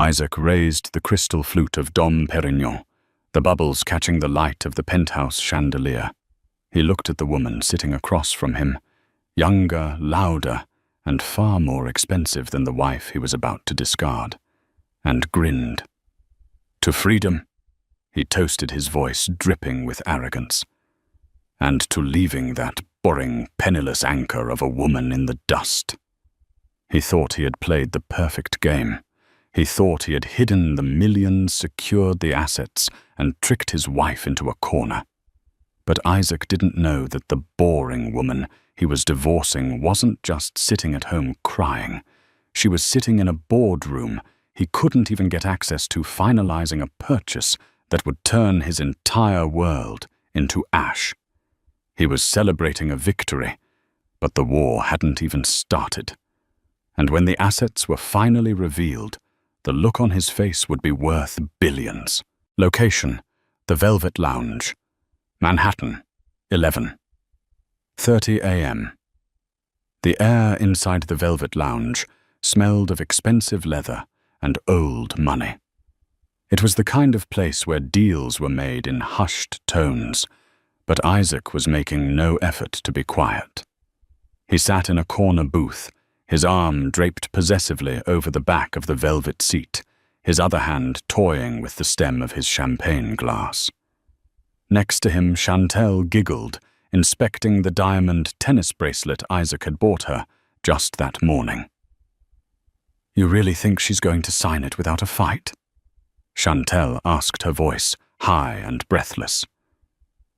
Isaac raised the crystal flute of Dom Perignon, the bubbles catching the light of the penthouse chandelier. He looked at the woman sitting across from him, younger, louder, and far more expensive than the wife he was about to discard, and grinned. To freedom, he toasted his voice dripping with arrogance, and to leaving that boring, penniless anchor of a woman in the dust. He thought he had played the perfect game. He thought he had hidden the millions, secured the assets, and tricked his wife into a corner. But Isaac didn't know that the boring woman he was divorcing wasn't just sitting at home crying. She was sitting in a boardroom he couldn't even get access to, finalizing a purchase that would turn his entire world into ash. He was celebrating a victory, but the war hadn't even started. And when the assets were finally revealed, the look on his face would be worth billions. Location: the Velvet Lounge. Manhattan, 11:30 a.m. The air inside the Velvet Lounge smelled of expensive leather and old money. It was the kind of place where deals were made in hushed tones, but Isaac was making no effort to be quiet. He sat in a corner booth, his arm draped possessively over the back of the velvet seat, his other hand toying with the stem of his champagne glass. Next to him, Chantel giggled, inspecting the diamond tennis bracelet Isaac had bought her just that morning. "You really think she's going to sign it without a fight?" Chantel asked, her voice high and breathless.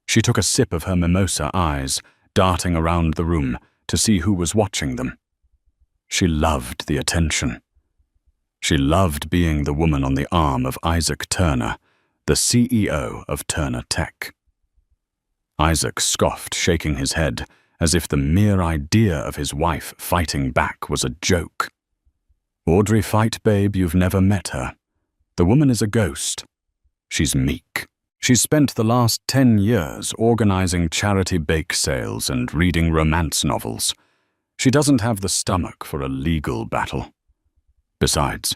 She took a sip of her mimosa, eyes darting around the room to see who was watching them. She loved the attention. She loved being the woman on the arm of Isaac Turner, the CEO of Turner Tech. Isaac scoffed, shaking his head, as if the mere idea of his wife fighting back was a joke. "Audrey fight, babe, you've never met her. The woman is a ghost. She's meek. She's spent the last 10 years organizing charity bake sales and reading romance novels. She doesn't have the stomach for a legal battle. Besides,"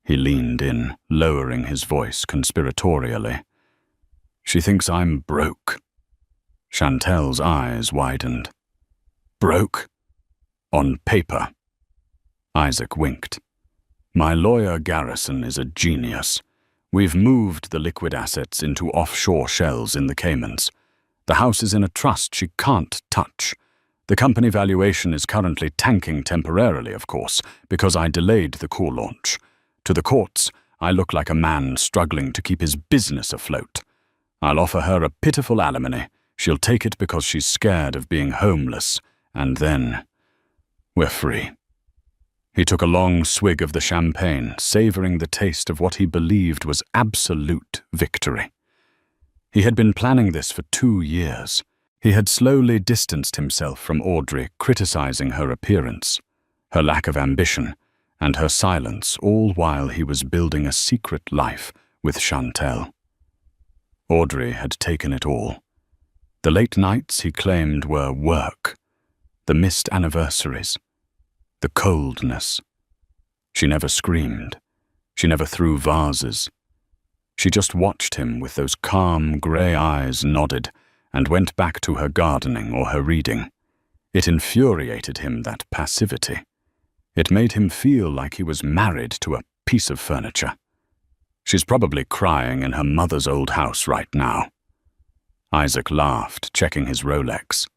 he leaned in, lowering his voice conspiratorially, "she thinks I'm broke." Chantel's eyes widened. "Broke? On paper." Isaac winked. "My lawyer Garrison is a genius. We've moved the liquid assets into offshore shells in the Caymans. The house is in a trust she can't touch. The company valuation is currently tanking temporarily, of course, because I delayed the core launch. To the courts, I look like a man struggling to keep his business afloat. I'll offer her a pitiful alimony. She'll take it because she's scared of being homeless, and then we're free." He took a long swig of the champagne, savoring the taste of what he believed was absolute victory. He had been planning this for 2 years. He had slowly distanced himself from Audrey, criticizing her appearance, her lack of ambition, and her silence, all while he was building a secret life with Chantel. Audrey had taken it all. The late nights he claimed were work, the missed anniversaries, the coldness. She never screamed. She never threw vases. She just watched him with those calm, grey eyes, nodded, and went back to her gardening or her reading. It infuriated him, that passivity. It made him feel like he was married to a piece of furniture. She's probably crying in her mother's old house right now. Isaac laughed, checking his Rolex.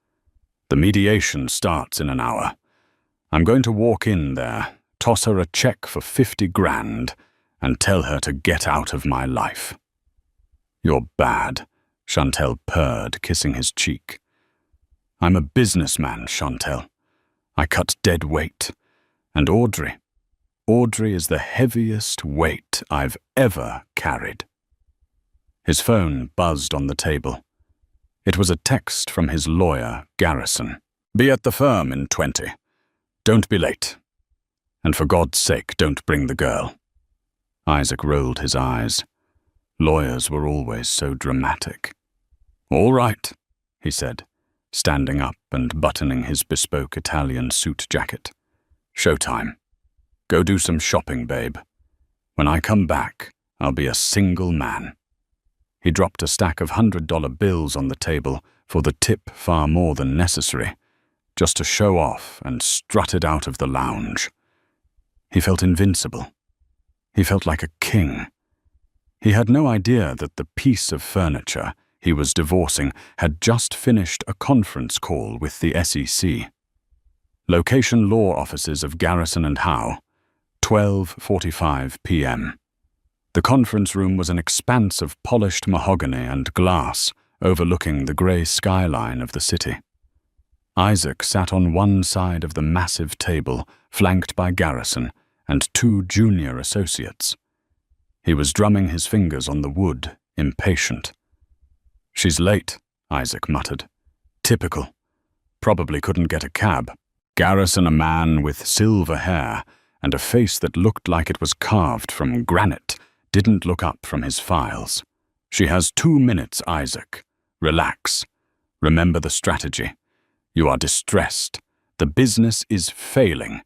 "The mediation starts in an hour. I'm going to walk in there, toss her a check for 50 grand, and tell her to get out of my life." "You're bad," Chantel purred, kissing his cheek. "I'm a businessman, Chantel. I cut dead weight. And Audrey is the heaviest weight I've ever carried." His phone buzzed on the table. It was a text from his lawyer, Garrison. "Be at the firm in 20. Don't be late. And for God's sake, don't bring the girl." Isaac rolled his eyes. Lawyers were always so dramatic. "All right," he said, standing up and buttoning his bespoke Italian suit jacket. "Showtime. Go do some shopping, babe." When I come back, I'll be a single man." He dropped a stack of $100 bills on the table for the tip far more than necessary, just to show off, and strutted out of the lounge. He felt invincible. He felt like a king. He had no idea that the piece of furniture he was divorcing had just finished a conference call with the SEC. Location law offices of Garrison and Howe, 12:45 p.m. The conference room was an expanse of polished mahogany and glass overlooking the grey skyline of the city. Isaac sat on one side of the massive table, flanked by Garrison and two junior associates. He was drumming his fingers on the wood, impatient. "She's late," Isaac muttered. "Typical. Probably couldn't get a cab." Garrison, a man with silver hair and a face that looked like it was carved from granite, didn't look up from his files. "She has 2 minutes, Isaac. Relax. Remember the strategy. You are distressed. The business is failing.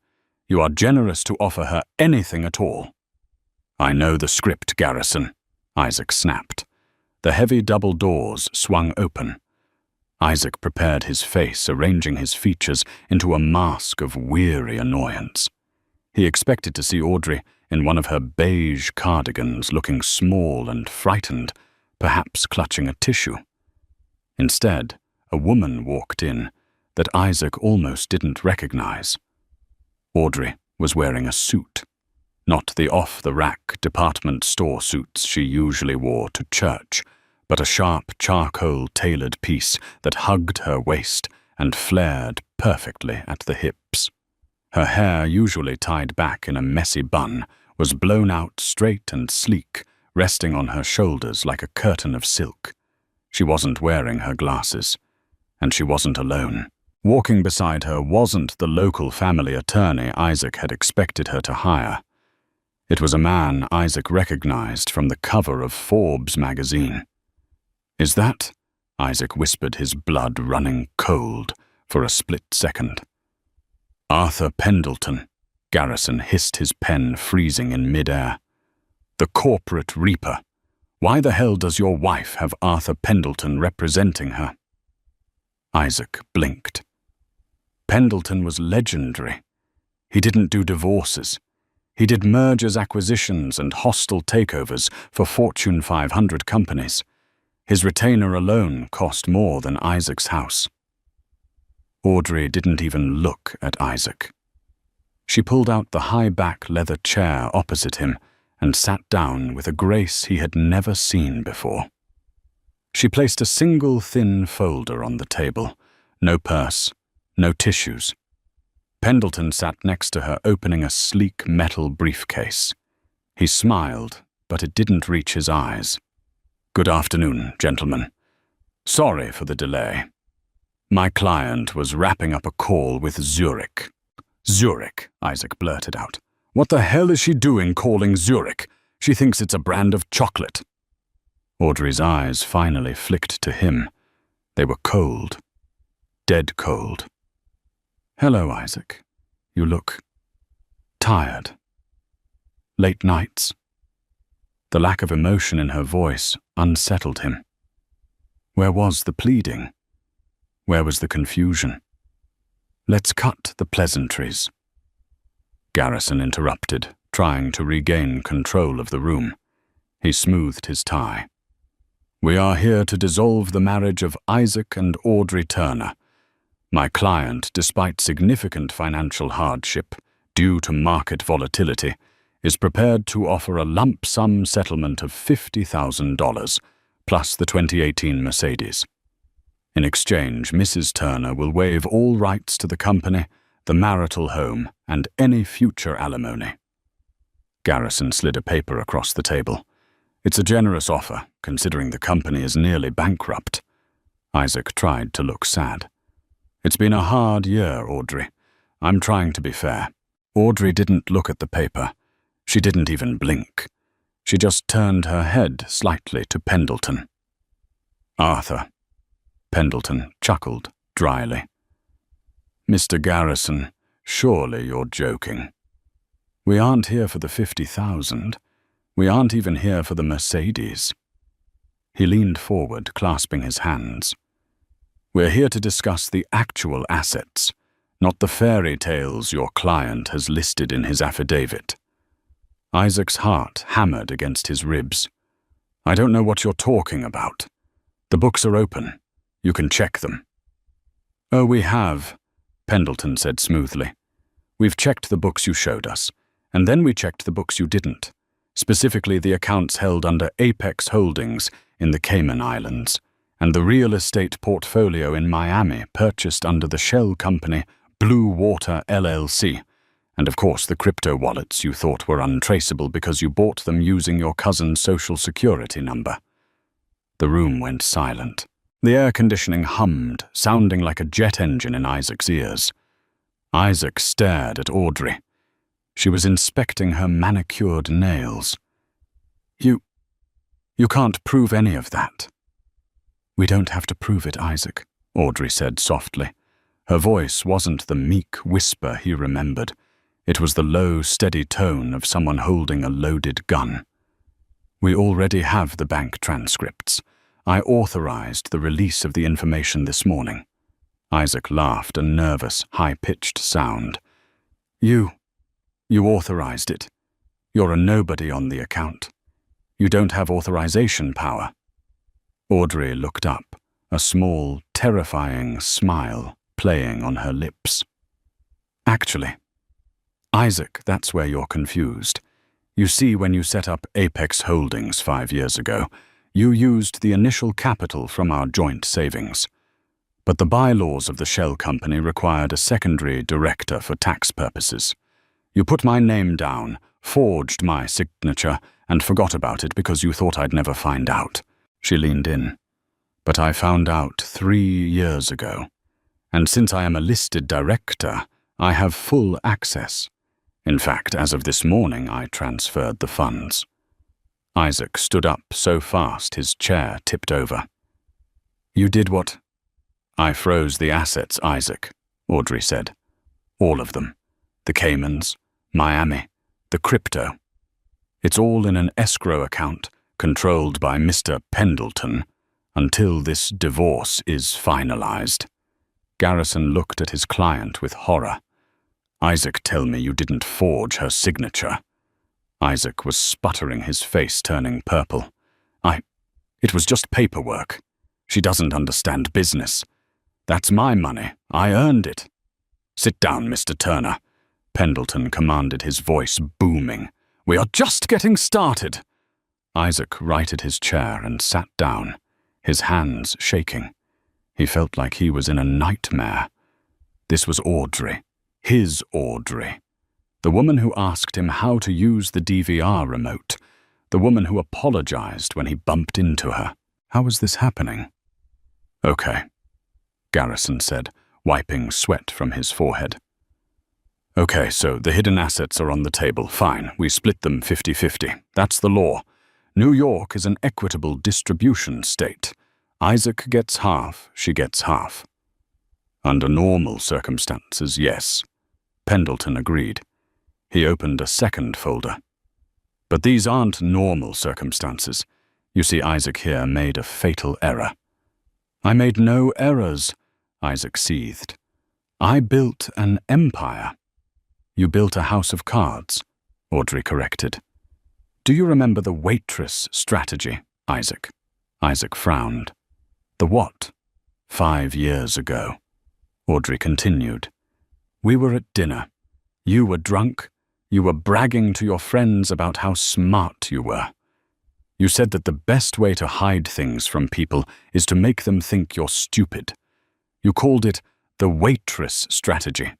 You are generous to offer her anything at all." "I know the script, Garrison," Isaac snapped. The heavy double doors swung open. Isaac prepared his face, arranging his features into a mask of weary annoyance. He expected to see Audrey in one of her beige cardigans, looking small and frightened, perhaps clutching a tissue. Instead, a woman walked in that Isaac almost didn't recognize. Audrey was wearing a suit, not the off-the-rack department store suits she usually wore to church, but a sharp charcoal-tailored piece that hugged her waist and flared perfectly at the hips. Her hair, usually tied back in a messy bun, was blown out straight and sleek, resting on her shoulders like a curtain of silk. She wasn't wearing her glasses, and she wasn't alone. Walking beside her wasn't the local family attorney Isaac had expected her to hire. It was a man Isaac recognized from the cover of Forbes magazine. "Is that?" Isaac whispered, his blood running cold for a split second. "Arthur Pendleton," Garrison hissed, his pen freezing in midair. "The corporate reaper. Why the hell does your wife have Arthur Pendleton representing her?" Isaac blinked. Pendleton was legendary. He didn't do divorces. He did mergers, acquisitions, and hostile takeovers for Fortune 500 companies. His retainer alone cost more than Isaac's house. Audrey didn't even look at Isaac. She pulled out the high-back leather chair opposite him and sat down with a grace he had never seen before. She placed a single thin folder on the table, no purse, no tissues. Pendleton sat next to her, opening a sleek metal briefcase. He smiled, but it didn't reach his eyes. "Good afternoon, gentlemen. Sorry for the delay. My client was wrapping up a call with Zurich." "Zurich," Isaac blurted out. "What the hell is she doing calling Zurich? She thinks it's a brand of chocolate." Audrey's eyes finally flicked to him. They were cold. Dead cold. "Hello, Isaac. You look tired. Late nights." The lack of emotion in her voice unsettled him. Where was the pleading? Where was the confusion? "Let's cut the pleasantries." Garrison interrupted, trying to regain control of the room. He smoothed his tie. "We are here to dissolve the marriage of Isaac and Audrey Turner. My client, despite significant financial hardship due to market volatility, is prepared to offer a lump sum settlement of $50,000 plus the 2018 Mercedes. In exchange, Mrs. Turner will waive all rights to the company, the marital home, and any future alimony." Garrison slid a paper across the table. "It's a generous offer, considering the company is nearly bankrupt." Isaac tried to look sad. "It's been a hard year, Audrey. I'm trying to be fair." Audrey didn't look at the paper. She didn't even blink. She just turned her head slightly to Pendleton. "Arthur." Pendleton chuckled dryly. "Mr. Garrison, surely you're joking. We aren't here for the 50,000. We aren't even here for the Mercedes." He leaned forward, clasping his hands. "We're here to discuss the actual assets, not the fairy tales your client has listed in his affidavit." Isaac's heart hammered against his ribs. "I don't know what you're talking about. The books are open. You can check them." "Oh, we have," Pendleton said smoothly. "We've checked the books you showed us, and then we checked the books you didn't, specifically the accounts held under Apex Holdings in the Cayman Islands, and the real estate portfolio in Miami purchased under the shell company Blue Water LLC, and of course the crypto wallets you thought were untraceable because you bought them using your cousin's social security number." The room went silent. The air conditioning hummed, sounding like a jet engine in Isaac's ears. Isaac stared at Audrey. She was inspecting her manicured nails. You can't prove any of that." "We don't have to prove it, Isaac," Audrey said softly. Her voice wasn't the meek whisper he remembered. It was the low, steady tone of someone holding a loaded gun. "We already have the bank transcripts. I authorized the release of the information this morning." Isaac laughed, a nervous, high-pitched sound. You authorized it. You're a nobody on the account. You don't have authorization power." Audrey looked up, a small, terrifying smile playing on her lips. "Actually, Isaac, that's where you're confused. You see, when you set up Apex Holdings 5 years ago, you used the initial capital from our joint savings. But the bylaws of the shell company required a secondary director for tax purposes. You put my name down, forged my signature, and forgot about it because you thought I'd never find out." She leaned in. "But I found out 3 years ago. And since I am a listed director, I have full access. In fact, as of this morning, I transferred the funds." Isaac stood up so fast his chair tipped over. "You did what?" "I froze the assets, Isaac," Audrey said. "All of them. The Caymans, Miami, the crypto. It's all in an escrow account controlled by Mr. Pendleton until this divorce is finalized." Garrison looked at his client with horror. "Isaac, tell me you didn't forge her signature." Isaac was sputtering, his face turning purple. It was just paperwork. She doesn't understand business. That's my money. I earned it." "Sit down, Mr. Turner," Pendleton commanded, his voice booming. "We are just getting started." Isaac righted his chair and sat down, his hands shaking. He felt like he was in a nightmare. This was Audrey, his Audrey. The woman who asked him how to use the DVR remote. The woman who apologized when he bumped into her. How was this happening? "Okay," Garrison said, wiping sweat from his forehead. "Okay, so the hidden assets are on the table. Fine, we split them 50-50. That's the law. New York is an equitable distribution state. Isaac gets half, she gets half." "Under normal circumstances, yes," Pendleton agreed. He opened a second folder. "But these aren't normal circumstances. You see, Isaac here made a fatal error." "I made no errors," Isaac seethed. "I built an empire." "You built a house of cards," Audrey corrected. "Do you remember the waitress strategy, Isaac?" Isaac frowned. "The what?" 5 years ago. Audrey continued. "We were at dinner. You were drunk. You were bragging to your friends about how smart you were. You said that the best way to hide things from people is to make them think you're stupid. You called it the waitress strategy.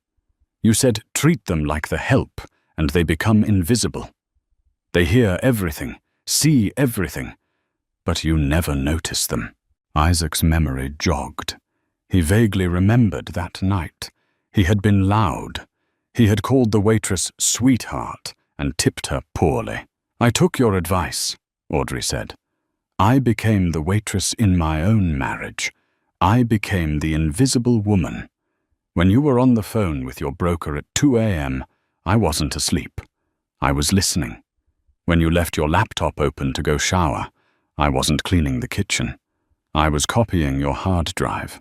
You said treat them like the help, and they become invisible. They hear everything, see everything, but you never notice them." Isaac's memory jogged. He vaguely remembered that night. He had been loud. He had called the waitress sweetheart and tipped her poorly. "I took your advice," Audrey said. "I became the waitress in my own marriage. I became the invisible woman. When you were on the phone with your broker at 2 a.m., I wasn't asleep. I was listening. When you left your laptop open to go shower, I wasn't cleaning the kitchen. I was copying your hard drive.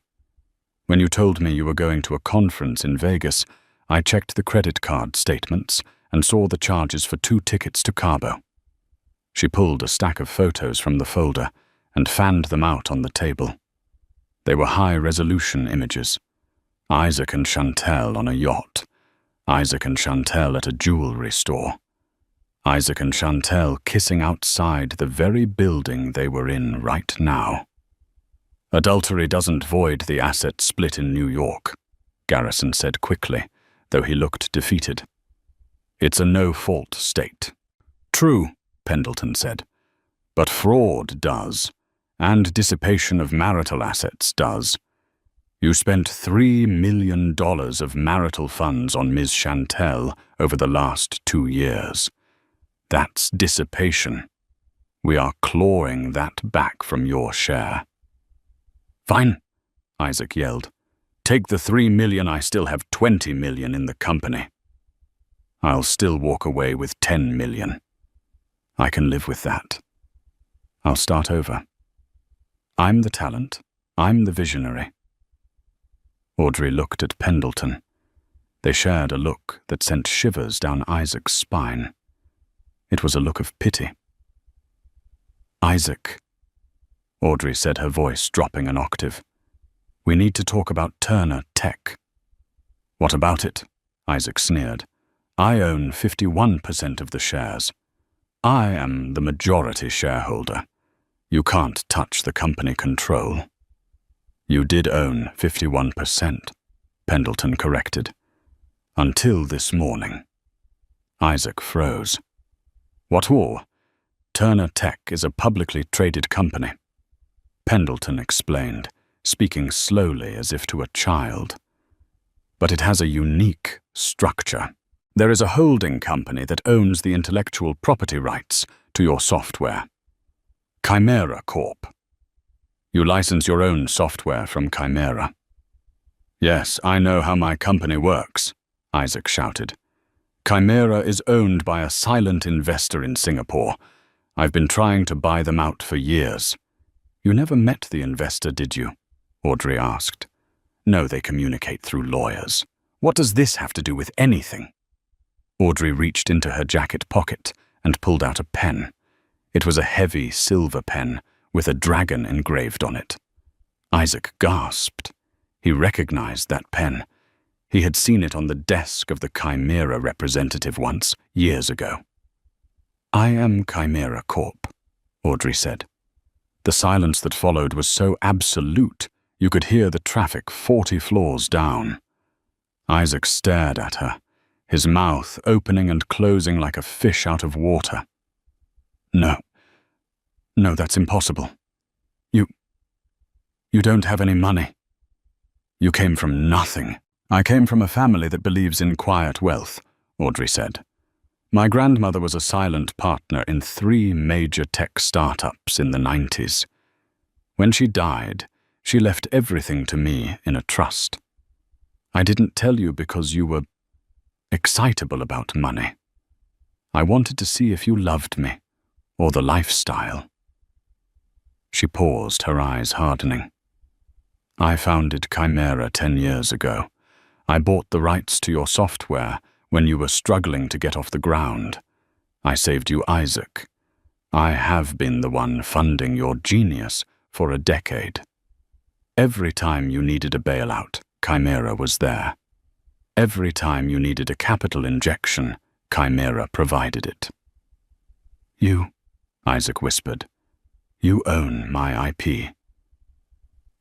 When you told me you were going to a conference in Vegas, I checked the credit card statements and saw the charges for 2 tickets to Cabo. She pulled a stack of photos from the folder and fanned them out on the table. They were high-resolution images. Isaac and Chantel on a yacht. Isaac and Chantel at a jewelry store. Isaac and Chantel kissing outside the very building they were in right now. Adultery doesn't void the asset split in New York, Garrison said quickly, though he looked defeated. It's a no-fault state. True, Pendleton said, but fraud does, and dissipation of marital assets does. You spent $3 million of marital funds on Ms. Chantel over the last 2 years. That's dissipation. We are clawing that back from your share. Fine, Isaac yelled. Take the $3 million, I still have $20 million in the company. I'll still walk away with $10 million. I can live with that. I'll start over. I'm the talent. I'm the visionary. Audrey looked at Pendleton. They shared a look that sent shivers down Isaac's spine. It was a look of pity. Isaac, Audrey said, her voice dropping an octave. We need to talk about Turner Tech. What about it? Isaac sneered. I own 51% of the shares. I am the majority shareholder. You can't touch the company control. You did own 51%, Pendleton corrected. Until this morning. Isaac froze. What for? Turner Tech is a publicly traded company. Pendleton explained, speaking slowly as if to a child. But it has a unique structure. There is a holding company that owns the intellectual property rights to your software. Chimera Corp. You license your own software from Chimera. Yes, I know how my company works, Isaac shouted. Chimera is owned by a silent investor in Singapore. I've been trying to buy them out for years. You never met the investor, did you? Audrey asked. No, they communicate through lawyers. What does this have to do with anything? Audrey reached into her jacket pocket and pulled out a pen. It was a heavy silver pen with a dragon engraved on it. Isaac gasped. He recognized that pen. He had seen it on the desk of the Chimera representative once, years ago. I am Chimera Corp, Audrey said. The silence that followed was so absolute you could hear the traffic 40 floors down. Isaac stared at her, his mouth opening and closing like a fish out of water. No, that's impossible. You don't have any money. You came from nothing. I came from a family that believes in quiet wealth, Audrey said. My grandmother was a silent partner in 3 major tech startups in the 90s. When she died, she left everything to me in a trust. I didn't tell you because you were excitable about money. I wanted to see if you loved me, or the lifestyle. She paused, her eyes hardening. I founded Chimera 10 years ago. I bought the rights to your software when you were struggling to get off the ground. I saved you Isaac. I have been the one funding your genius for a decade. Every time you needed a bailout, Chimera was there. Every time you needed a capital injection, Chimera provided it. You, Isaac whispered, you own my IP.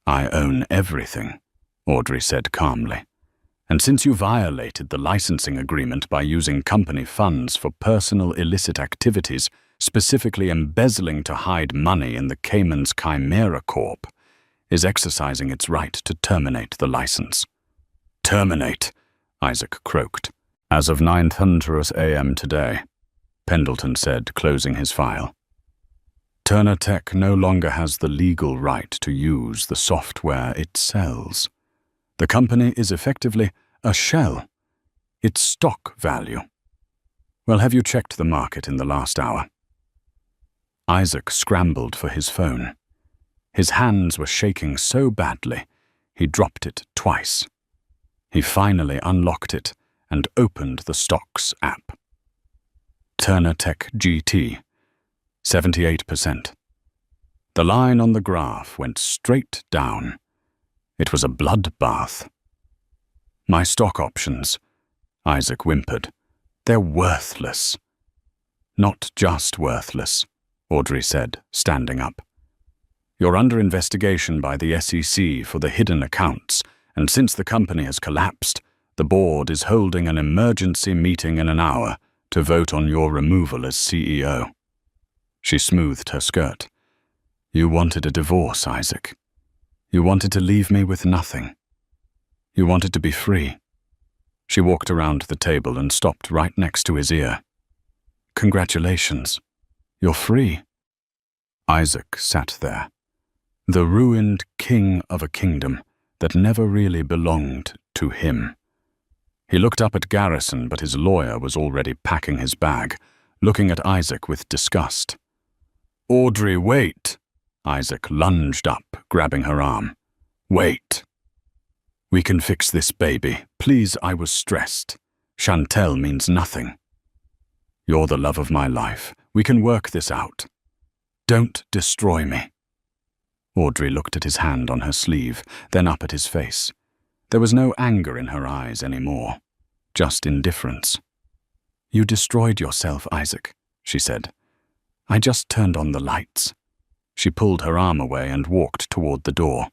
I own everything, Audrey said calmly. And since you violated the licensing agreement by using company funds for personal illicit activities, specifically embezzling to hide money in the Cayman's Chimera Corp, is exercising its right to terminate the license. Terminate, Isaac croaked. As of 9:00 a.m. today, Pendleton said, closing his file. Turner Tech no longer has the legal right to use the software it sells. The company is effectively a shell. Its stock value. Well, have you checked the market in the last hour? Isaac scrambled for his phone. His hands were shaking so badly, he dropped it twice. He finally unlocked it and opened the stocks app. Turner Tech GT, 78%. The line on the graph went straight down. It was a bloodbath. My stock options, Isaac whimpered. They're worthless. Not just worthless, Audrey said, standing up. You're under investigation by the SEC for the hidden accounts, and since the company has collapsed, the board is holding an emergency meeting in an hour to vote on your removal as CEO. She smoothed her skirt. You wanted a divorce, Isaac. You wanted to leave me with nothing. You wanted to be free. She walked around the table and stopped right next to his ear. Congratulations. You're free. Isaac sat there, the ruined king of a kingdom that never really belonged to him. He looked up at Garrison, but his lawyer was already packing his bag, looking at Isaac with disgust. Audrey, wait! Isaac lunged up, grabbing her arm. Wait. We can fix this, baby. Please, I was stressed. Chantel means nothing. You're the love of my life. We can work this out. Don't destroy me. Audrey looked at his hand on her sleeve, then up at his face. There was no anger in her eyes anymore, just indifference. You destroyed yourself, Isaac, she said. I just turned on the lights. She pulled her arm away and walked toward the door.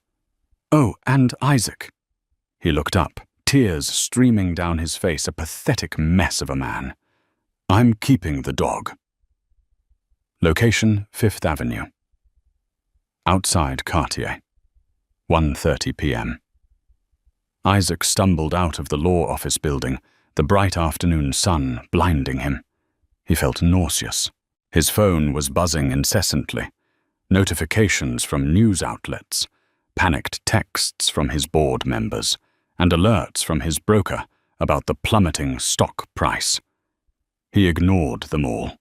Oh, and Isaac. He looked up, tears streaming down his face, a pathetic mess of a man. I'm keeping the dog. Location, 5th Avenue. Outside Cartier. 1:30 p.m. Isaac stumbled out of the law office building, the bright afternoon sun blinding him. He felt nauseous. His phone was buzzing incessantly. Notifications from news outlets, panicked texts from his board members, and alerts from his broker about the plummeting stock price. He ignored them all.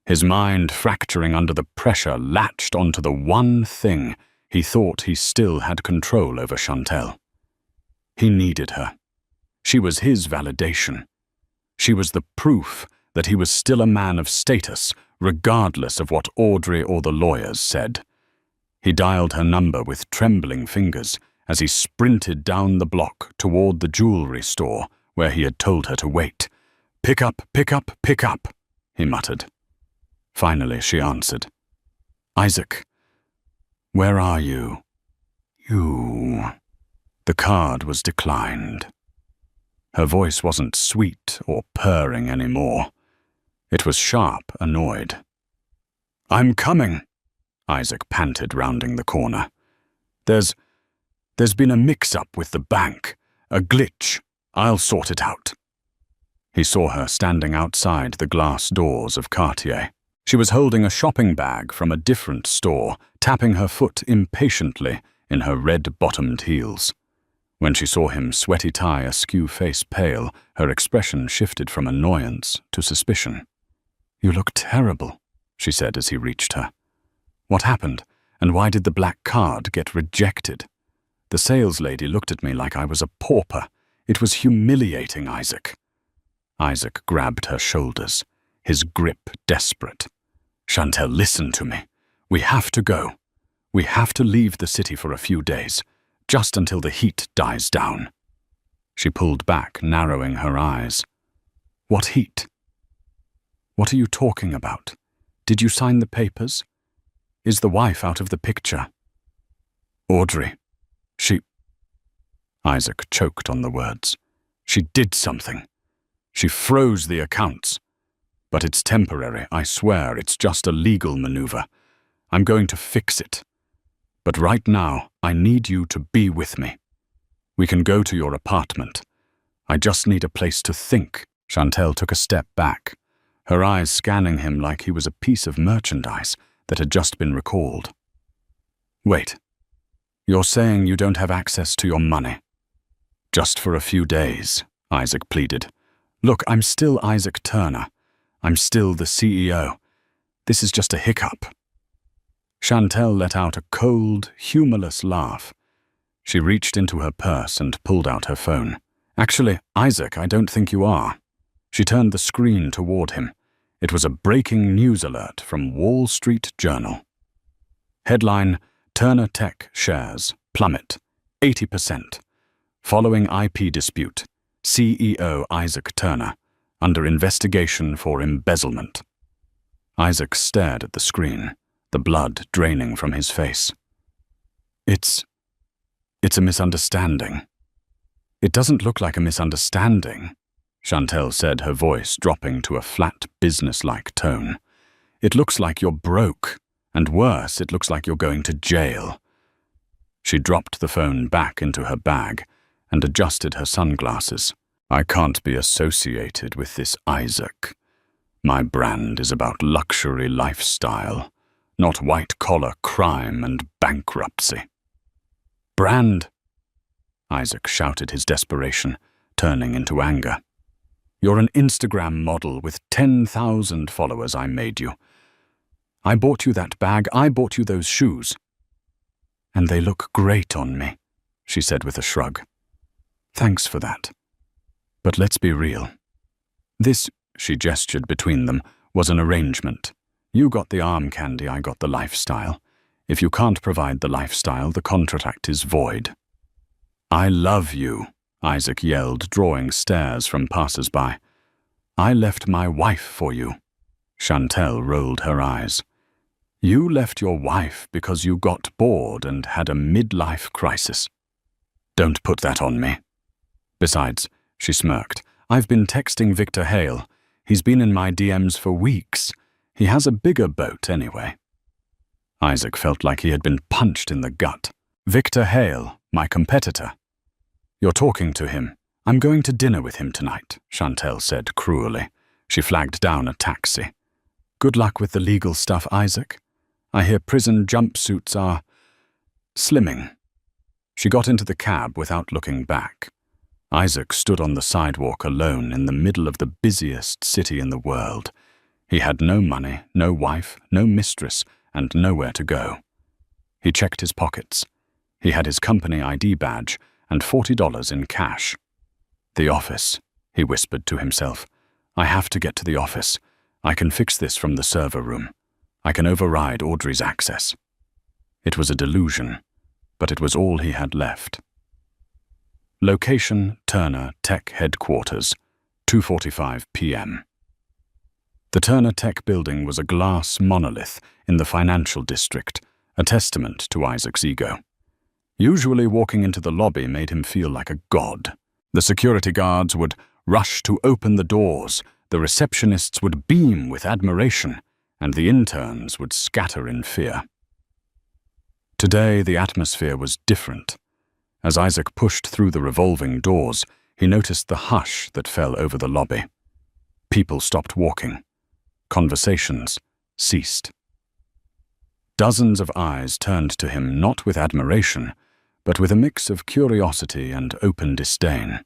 His mind, fracturing under the pressure, latched onto the one thing he thought he still had control over Chantel. He needed her. She was his validation. She was the proof that he was still a man of status, regardless of what Audrey or the lawyers said. He dialed her number with trembling fingers as he sprinted down the block toward the jewelry store where he had told her to wait. Pick up, pick up, pick up, he muttered. Finally, she answered. Isaac, where are you? You. The card was declined. Her voice wasn't sweet or purring anymore. It was sharp, annoyed. I'm coming, Isaac panted, rounding the corner. There's been a mix-up with the bank, a glitch. I'll sort it out. He saw her standing outside the glass doors of Cartier. She was holding a shopping bag from a different store, tapping her foot impatiently in her red-bottomed heels. When she saw him, sweaty tie askew, face pale, her expression shifted from annoyance to suspicion. You look terrible, she said as he reached her. What happened, and why did the black card get rejected? The saleslady looked at me like I was a pauper. It was humiliating, Isaac. Isaac grabbed her shoulders, his grip desperate. Chantel, listen to me. We have to go. We have to leave the city for a few days, just until the heat dies down. She pulled back, narrowing her eyes. What heat? What are you talking about? Did you sign the papers? Is the wife out of the picture? Audrey, she... Isaac choked on the words. She did something. She froze the accounts. But it's temporary, I swear, it's just a legal maneuver. I'm going to fix it. But right now, I need you to be with me. We can go to your apartment. I just need a place to think. Chantel took a step back, her eyes scanning him like he was a piece of merchandise that had just been recalled. Wait, you're saying you don't have access to your money? Just for a few days, Isaac pleaded. Look, I'm still Isaac Turner. I'm still the CEO. This is just a hiccup." Chantel let out a cold, humorless laugh. She reached into her purse and pulled out her phone. "Actually, Isaac, I don't think you are." She turned the screen toward him. It was a breaking news alert from Wall Street Journal. Headline: Turner Tech shares plummet 80%. Following IP dispute, CEO Isaac Turner under investigation for embezzlement. Isaac stared at the screen, the blood draining from his face. It's a misunderstanding." "It doesn't look like a misunderstanding," Chantel said, her voice dropping to a flat, businesslike tone. "It looks like you're broke, and worse, it looks like you're going to jail." She dropped the phone back into her bag and adjusted her sunglasses. "I can't be associated with this Isaac. My brand is about luxury lifestyle, not white-collar crime and bankruptcy." "Brand?" Isaac shouted his desperation, turning into anger. "You're an Instagram model with 10,000 followers. I made you. I bought you that bag, I bought you those shoes. And they look great on me," she said with a shrug. "Thanks for that. But let's be real. This," she gestured between them, "was an arrangement. You got the arm candy, I got the lifestyle. If you can't provide the lifestyle, the contract is void." "I love you," Isaac yelled, drawing stares from passers-by. "I left my wife for you." Chantel rolled her eyes. "You left your wife because you got bored and had a midlife crisis." "Don't put that on me." "Besides," she smirked, "I've been texting Victor Hale. He's been in my DMs for weeks. He has a bigger boat anyway." Isaac felt like he had been punched in the gut. "Victor Hale, my competitor." "You're talking to him. I'm going to dinner with him tonight," Chantel said cruelly. She flagged down a taxi. "Good luck with the legal stuff, Isaac. I hear prison jumpsuits are slimming." She got into the cab without looking back. Isaac stood on the sidewalk alone in the middle of the busiest city in the world. He had no money, no wife, no mistress, and nowhere to go. He checked his pockets. He had his company ID badge and $40 in cash. "The office," he whispered to himself. "I have to get to the office. I can fix this from the server room. I can override Audrey's access." It was a delusion, but it was all he had left. Location: Turner Tech Headquarters, 2:45 p.m. The Turner Tech building was a glass monolith in the financial district, a testament to Isaac's ego. Usually walking into the lobby made him feel like a god. The security guards would rush to open the doors, the receptionists would beam with admiration, and the interns would scatter in fear. Today, the atmosphere was different. As Isaac pushed through the revolving doors, he noticed the hush that fell over the lobby. People stopped walking. Conversations ceased. Dozens of eyes turned to him not with admiration, but with a mix of curiosity and open disdain.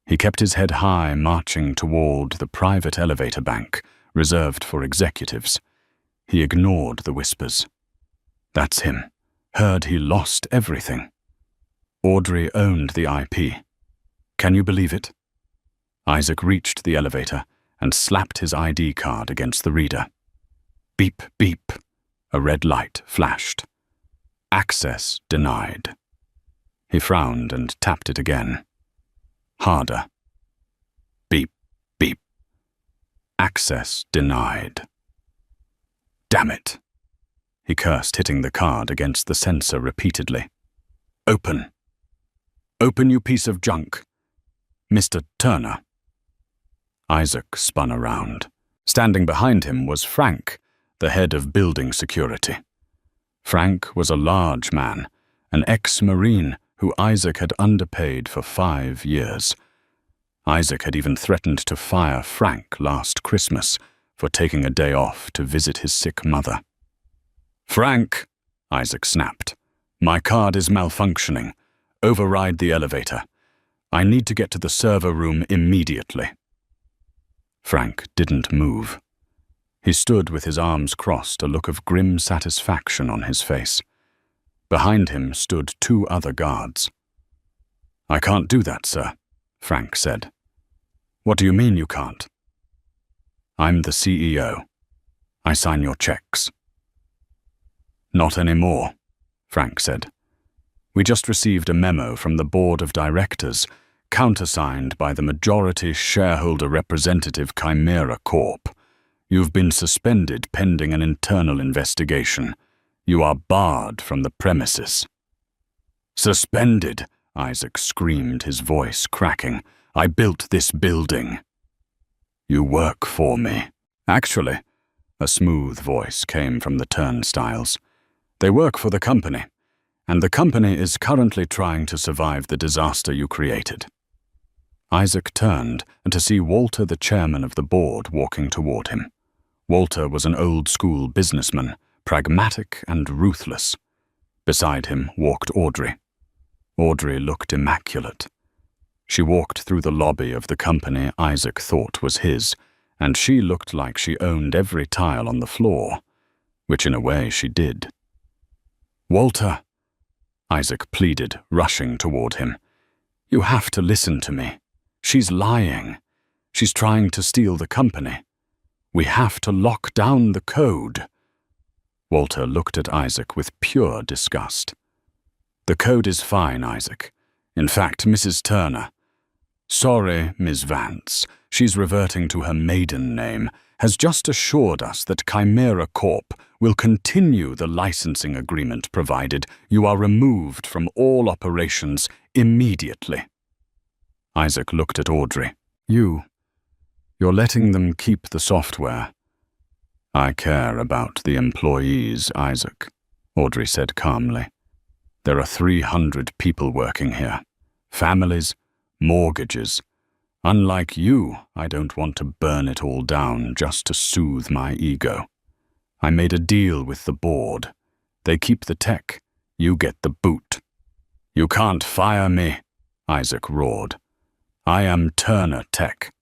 He kept his head high, marching toward the private elevator bank, reserved for executives. He ignored the whispers. That's him. Heard he lost everything. Audrey owned the IP. Can you believe it? Isaac reached the elevator and slapped his ID card against the reader. Beep, beep. A red light flashed. Access denied. He frowned and tapped it again. Harder. Beep, beep. Access denied. Damn it. He cursed, hitting the card against the sensor repeatedly. Open. Open, you piece of junk. Mr. Turner. Isaac spun around. Standing behind him was Frank, the head of building security. Frank was a large man, an ex-Marine who Isaac had underpaid for 5 years. Isaac had even threatened to fire Frank last Christmas for taking a day off to visit his sick mother. Frank, Isaac snapped, my card is malfunctioning. Override the elevator. I need to get to the server room immediately. Frank didn't move. He stood with his arms crossed, a look of grim satisfaction on his face. Behind him stood 2 other guards. "I can't do that, sir," Frank said. "What do you mean you can't?" "I'm the CEO. I sign your checks." "Not anymore," Frank said. "We just received a memo from the board of directors, countersigned by the majority shareholder representative Chimera Corp. You've been suspended pending an internal investigation. You are barred from the premises." "Suspended?" Isaac screamed, his voice cracking. "I built this building." "You work for me." "Actually," a smooth voice came from the turnstiles, "they work for the company, and the company is currently trying to survive the disaster you created." Isaac turned, and to see Walter, the chairman of the board, walking toward him. Walter was an old-school businessman, pragmatic and ruthless. Beside him walked Audrey. Audrey looked immaculate. She walked through the lobby of the company Isaac thought was his, and she looked like she owned every tile on the floor, which in a way she did. "Walter," Isaac pleaded, rushing toward him. "You have to listen to me. She's lying. She's trying to steal the company. We have to lock down the code." Walter looked at Isaac with pure disgust. "The code is fine, Isaac. In fact, Mrs. Turner—" "Sorry, Ms. Vance, she's reverting to her maiden name, has just assured us that Chimera Corp will continue the licensing agreement provided you are removed from all operations immediately." Isaac looked at Audrey. You're letting them keep the software." "I care about the employees, Isaac," Audrey said calmly. "There are 300 people working here. Families, mortgages. Unlike you, I don't want to burn it all down just to soothe my ego. I made a deal with the board. They keep the tech. You get the boot." "You can't fire me," Isaac roared. "I am Turner Tech."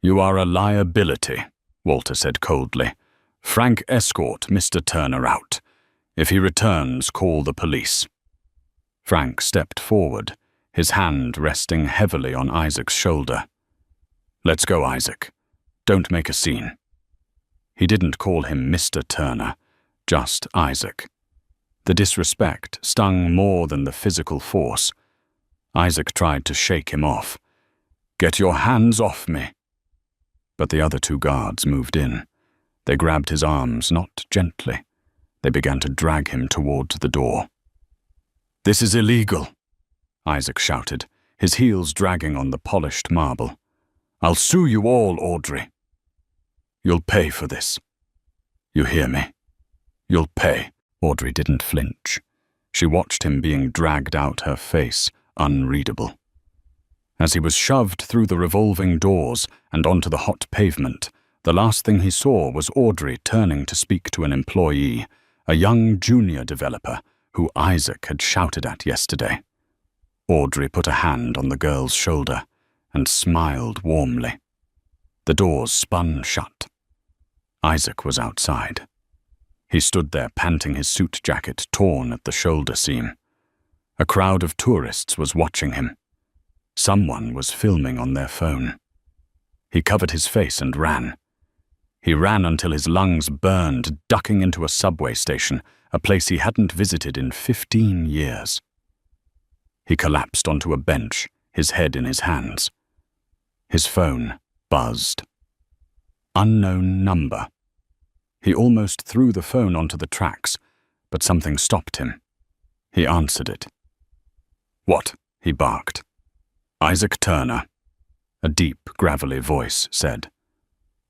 "You are a liability," Walter said coldly. "Frank, escort Mr. Turner out. If he returns, call the police." Frank stepped forward, his hand resting heavily on Isaac's shoulder. "Let's go, Isaac. Don't make a scene." He didn't call him Mr. Turner, just Isaac. The disrespect stung more than the physical force. Isaac tried to shake him off. "Get your hands off me." But the other 2 guards moved in. They grabbed his arms, not gently. They began to drag him towards the door. "This is illegal," Isaac shouted, his heels dragging on the polished marble. "I'll sue you all, Audrey. You'll pay for this. You hear me? You'll pay." Audrey didn't flinch. She watched him being dragged out, her face unreadable. As he was shoved through the revolving doors and onto the hot pavement, the last thing he saw was Audrey turning to speak to an employee, a young junior developer who Isaac had shouted at yesterday. Audrey put a hand on the girl's shoulder and smiled warmly. The doors spun shut. Isaac was outside. He stood there panting, his suit jacket torn at the shoulder seam. A crowd of tourists was watching him. Someone was filming on their phone. He covered his face and ran. He ran until his lungs burned, ducking into a subway station, a place he hadn't visited in 15 years. He collapsed onto a bench, his head in his hands. His phone buzzed. Unknown number. He almost threw the phone onto the tracks, but something stopped him. He answered it. "What?" he barked. "Isaac Turner," a deep, gravelly voice said.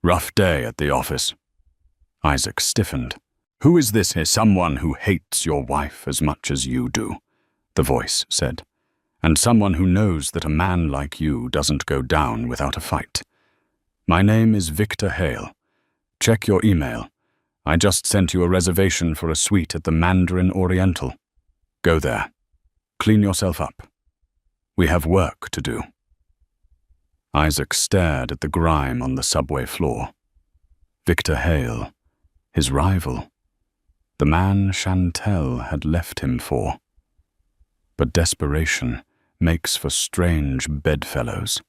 "Rough day at the office." Isaac stiffened. "Who is this? Someone who hates your wife as much as you do," the voice said. "And someone who knows that a man like you doesn't go down without a fight. My name is Victor Hale. Check your email. I just sent you a reservation for a suite at the Mandarin Oriental. Go there. Clean yourself up. We have work to do." Isaac stared at the grime on the subway floor. Victor Hale, his rival, the man Chantel had left him for. But desperation makes for strange bedfellows.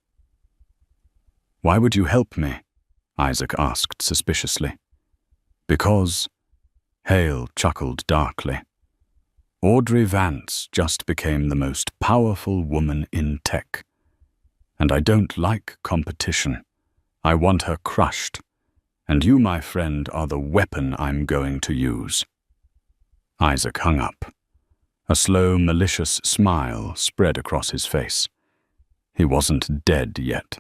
"Why would you help me?" Isaac asked suspiciously. "Because," Hale chuckled darkly, "Audrey Vance just became the most powerful woman in tech. And I don't like competition. I want her crushed. And you, my friend, are the weapon I'm going to use." Isaac hung up. A slow, malicious smile spread across his face. He wasn't dead yet.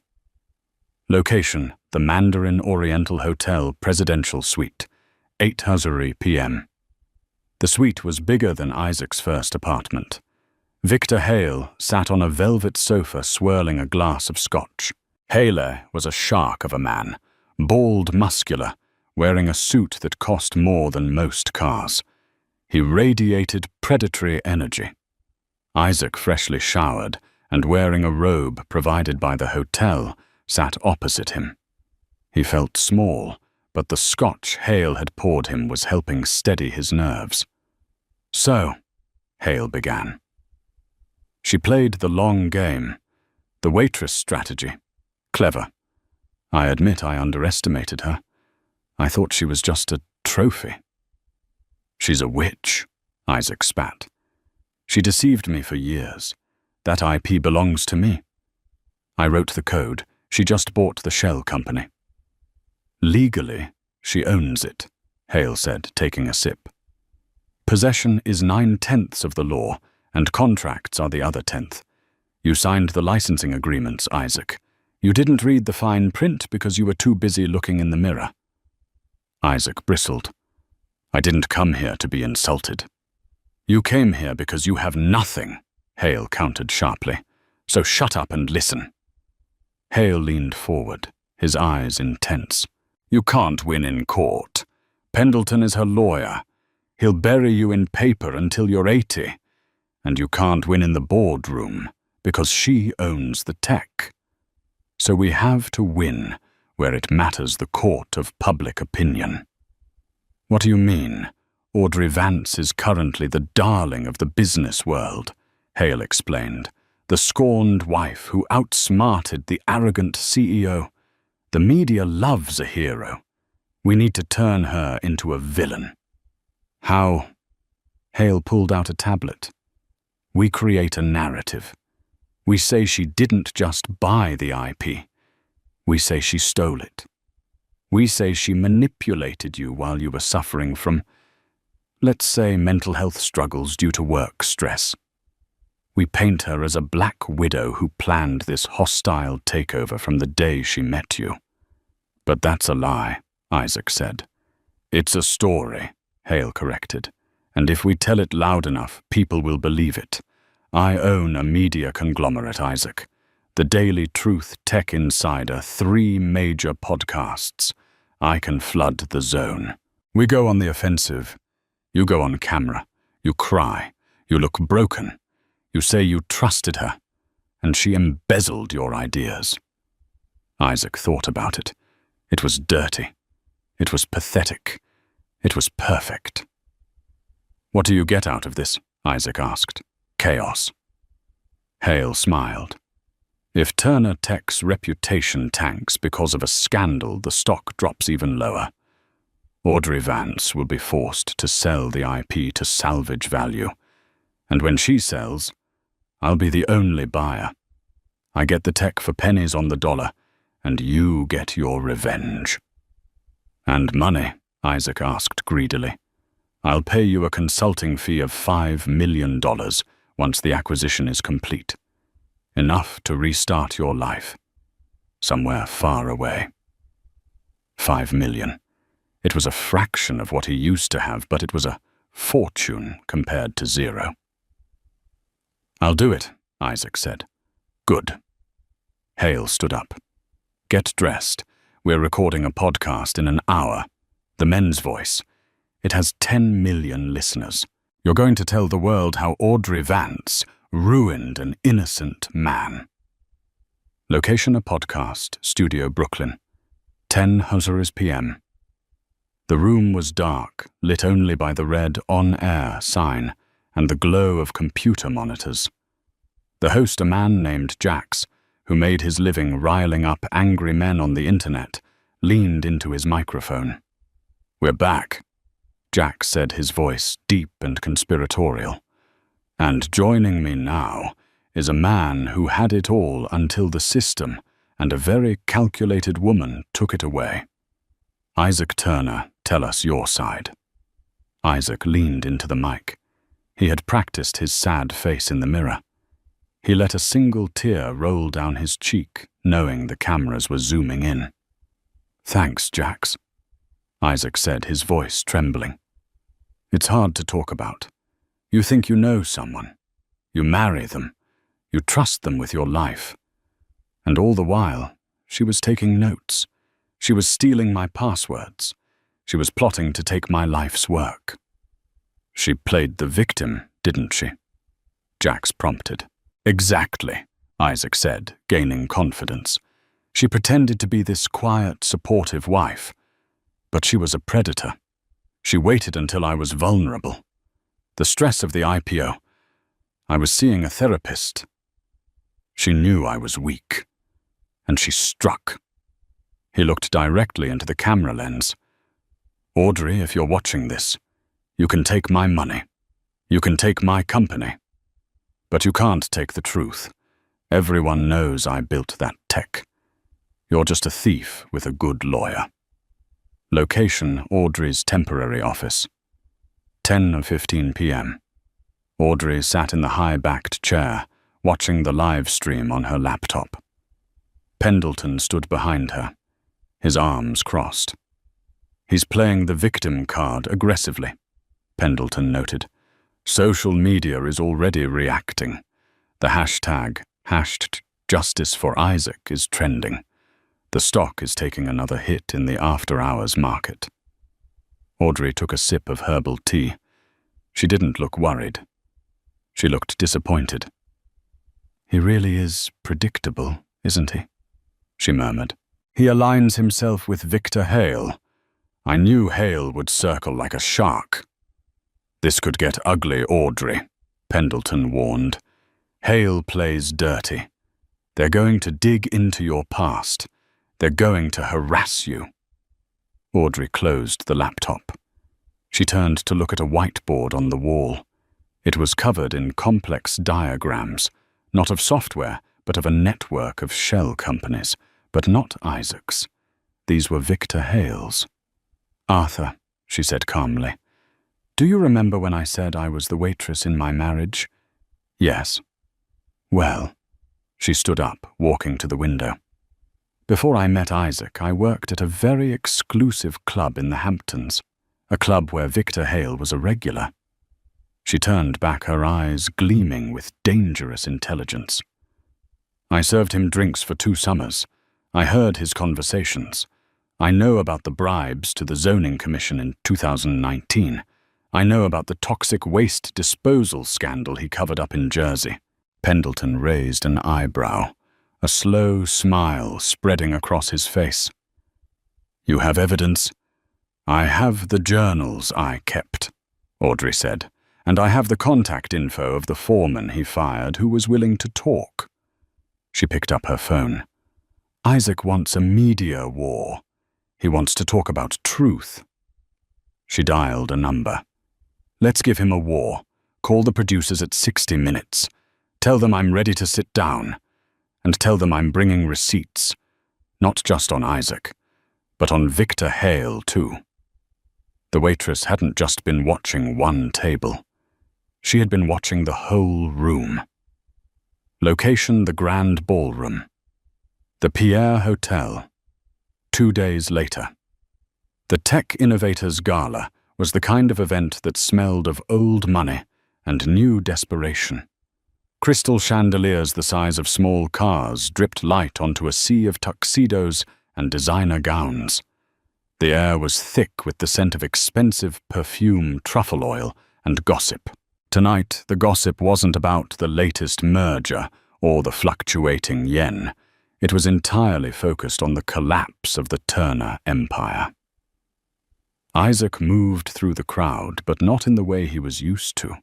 Location: the Mandarin Oriental Hotel Presidential Suite, 8:00 p.m. The suite was bigger than Isaac's first apartment. Victor Hale sat on a velvet sofa swirling a glass of scotch. Hale was a shark of a man, bald, muscular, wearing a suit that cost more than most cars. He radiated predatory energy. Isaac, freshly showered and wearing a robe provided by the hotel, sat opposite him. He felt small, but the scotch Hale had poured him was helping steady his nerves. "So," Hale began. "She played the long game, the waitress strategy. Clever. I admit I underestimated her. I thought she was just a trophy." "She's a witch," Isaac spat. "She deceived me for years. That IP belongs to me. I wrote the code. She just bought the shell company." "Legally, she owns it," Hale said, taking a sip. "Possession is 9/10 of the law, and contracts are the other 10th. You signed the licensing agreements, Isaac. You didn't read the fine print because you were too busy looking in the mirror." Isaac bristled. "I didn't come here to be insulted." "You came here because you have nothing," Hale countered sharply. "So shut up and listen." Hale leaned forward, his eyes intense. "You can't win in court. Pendleton is her lawyer. He'll bury you in paper until you're 80. And you can't win in the boardroom because she owns the tech. So we have to win where it matters, the court of public opinion." "What do you mean? Audrey Vance is currently the darling of the business world," Hale explained. "The scorned wife who outsmarted the arrogant CEO. The media loves a hero. We need to turn her into a villain." "How?" Hale pulled out a tablet. "We create a narrative. We say she didn't just buy the IP. We say she stole it. We say she manipulated you while you were suffering from, let's say, mental health struggles due to work stress. We paint her as a black widow who planned this hostile takeover from the day she met you." "But that's a lie," Isaac said. "It's a story," Hale corrected. "And if we tell it loud enough, people will believe it. I own a media conglomerate, Isaac. The Daily Truth Tech Insider, 3 major podcasts. I can flood the zone. We go on the offensive. You go on camera. You cry. You look broken. You say you trusted her, and she embezzled your ideas." Isaac thought about it. It was dirty. It was pathetic. It was perfect. "What do you get out of this?" Isaac asked. "Chaos." Hale smiled. "If Turner Tech's reputation tanks because of a scandal, the stock drops even lower. Audrey Vance will be forced to sell the IP to salvage value. And when she sells, I'll be the only buyer. I get the tech for pennies on the dollar, and you get your revenge." "And money?" Isaac asked greedily. "I'll pay you a consulting fee of $5 million once the acquisition is complete. Enough to restart your life. Somewhere far away." $5 million. It was a fraction of what he used to have, but it was a fortune compared to zero. "I'll do it," Isaac said. "Good." Hale stood up. "Get dressed. We're recording a podcast in an hour. The Men's Voice. It has 10 million listeners. You're going to tell the world how Audrey Vance ruined an innocent man." Location: a podcast, Studio Brooklyn, 10:00 p.m. The room was dark, lit only by the red on-air sign and the glow of computer monitors. The host, a man named Jax, who made his living riling up angry men on the internet, leaned into his microphone. "We're back," Jax said, his voice deep and conspiratorial. "And joining me now is a man who had it all until the system and a very calculated woman took it away. Isaac Turner, tell us your side." Isaac leaned into the mic. He had practiced his sad face in the mirror. He let a single tear roll down his cheek, knowing the cameras were zooming in. "Thanks, Jax," Isaac said, his voice trembling. "It's hard to talk about. You think you know someone. You marry them. You trust them with your life. And all the while, she was taking notes. She was stealing my passwords. She was plotting to take my life's work." "She played the victim, didn't she?" Jax prompted. "Exactly," Isaac said, gaining confidence. "She pretended to be this quiet, supportive wife. But she was a predator. She waited until I was vulnerable. The stress of the IPO. I was seeing a therapist. She knew I was weak. And she struck." He looked directly into the camera lens. "Audrey, if you're watching this, you can take my money. You can take my company. But you can't take the truth. Everyone knows I built that tech. You're just a thief with a good lawyer." Location, Audrey's temporary office. 10:15 p.m. Audrey sat in the high-backed chair, watching the live stream on her laptop. Pendleton stood behind her, his arms crossed. "He's playing the victim card aggressively," Pendleton noted. "Social media is already reacting. The hashtag #JusticeForIsaac is trending. The stock is taking another hit in the after-hours market." Audrey took a sip of herbal tea. She didn't look worried. She looked disappointed. "He really is predictable, isn't he?" she murmured. "He aligns himself with Victor Hale. I knew Hale would circle like a shark." "This could get ugly, Audrey," Pendleton warned. "Hale plays dirty. They're going to dig into your past. They're going to harass you." Audrey closed the laptop. She turned to look at a whiteboard on the wall. It was covered in complex diagrams, not of software, but of a network of shell companies, but not Isaac's. These were Victor Hale's. "Arthur," she said calmly, "do you remember when I said I was the waitress in my marriage?" "Yes." "Well," she stood up, walking to the window. "Before I met Isaac, I worked at a very exclusive club in the Hamptons, a club where Victor Hale was a regular." She turned back, her eyes gleaming with dangerous intelligence. "I served him drinks for 2 summers. I heard his conversations. I know about the bribes to the zoning commission in 2019. I know about the toxic waste disposal scandal he covered up in Jersey." Pendleton raised an eyebrow, a slow smile spreading across his face. "You have evidence?" "I have the journals I kept," Audrey said, "and I have the contact info of the foreman he fired who was willing to talk." She picked up her phone. "Isaac wants a media war. He wants to talk about truth." She dialed a number. "Let's give him a war. Call the producers at 60 Minutes. Tell them I'm ready to sit down. And tell them I'm bringing receipts. Not just on Isaac, but on Victor Hale, too." The waitress hadn't just been watching one table. She had been watching the whole room. Location: the Grand Ballroom. The Pierre Hotel. 2 days later. The Tech Innovators Gala was the kind of event that smelled of old money and new desperation. Crystal chandeliers the size of small cars dripped light onto a sea of tuxedos and designer gowns. The air was thick with the scent of expensive perfume, truffle oil, and gossip. Tonight, the gossip wasn't about the latest merger or the fluctuating yen. It was entirely focused on the collapse of the Turner Empire. Isaac moved through the crowd, but not in the way he was used to.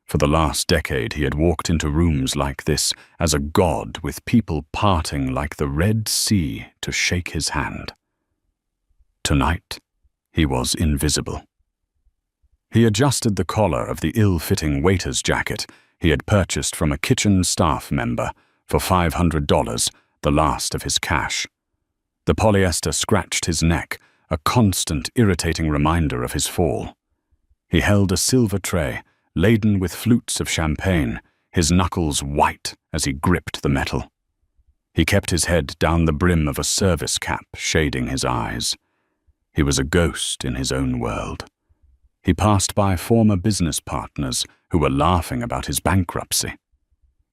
For the last decade, he had walked into rooms like this as a god, with people parting like the Red Sea to shake his hand. Tonight, he was invisible. He adjusted the collar of the ill-fitting waiter's jacket he had purchased from a kitchen staff member for $500, the last of his cash. The polyester scratched his neck, a constant irritating reminder of his fall. He held a silver tray, laden with flutes of champagne, his knuckles white as he gripped the metal. He kept his head down the brim of a service cap, shading his eyes. He was a ghost in his own world. He passed by former business partners who were laughing about his bankruptcy.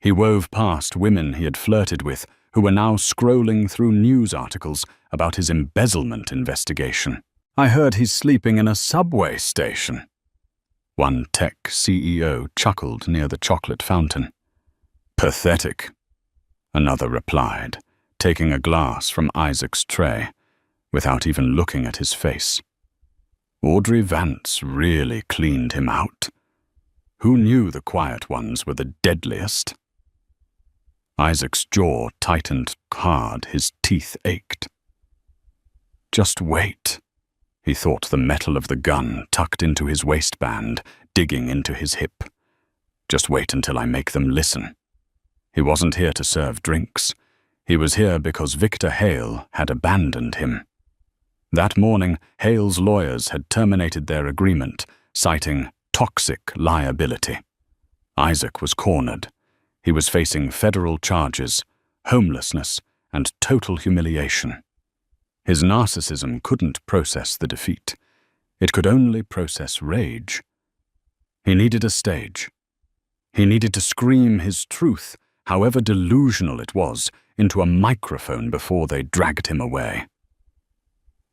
He wove past women he had flirted with who were now scrolling through news articles about his embezzlement investigation. "I heard he's sleeping in a subway station." One tech CEO chuckled near the chocolate fountain. "Pathetic," another replied, taking a glass from Isaac's tray, without even looking at his face. Audrey Vance really cleaned him out. Who knew the quiet ones were the deadliest? Isaac's jaw tightened hard, his teeth ached. Just wait. He thought the metal of the gun tucked into his waistband, digging into his hip. Just wait until I make them listen. He wasn't here to serve drinks. He was here because Victor Hale had abandoned him. That morning, Hale's lawyers had terminated their agreement, citing toxic liability. Isaac was cornered. He was facing federal charges, homelessness, and total humiliation. His narcissism couldn't process the defeat. It could only process rage. He needed a stage. He needed to scream his truth, however delusional it was, into a microphone before they dragged him away.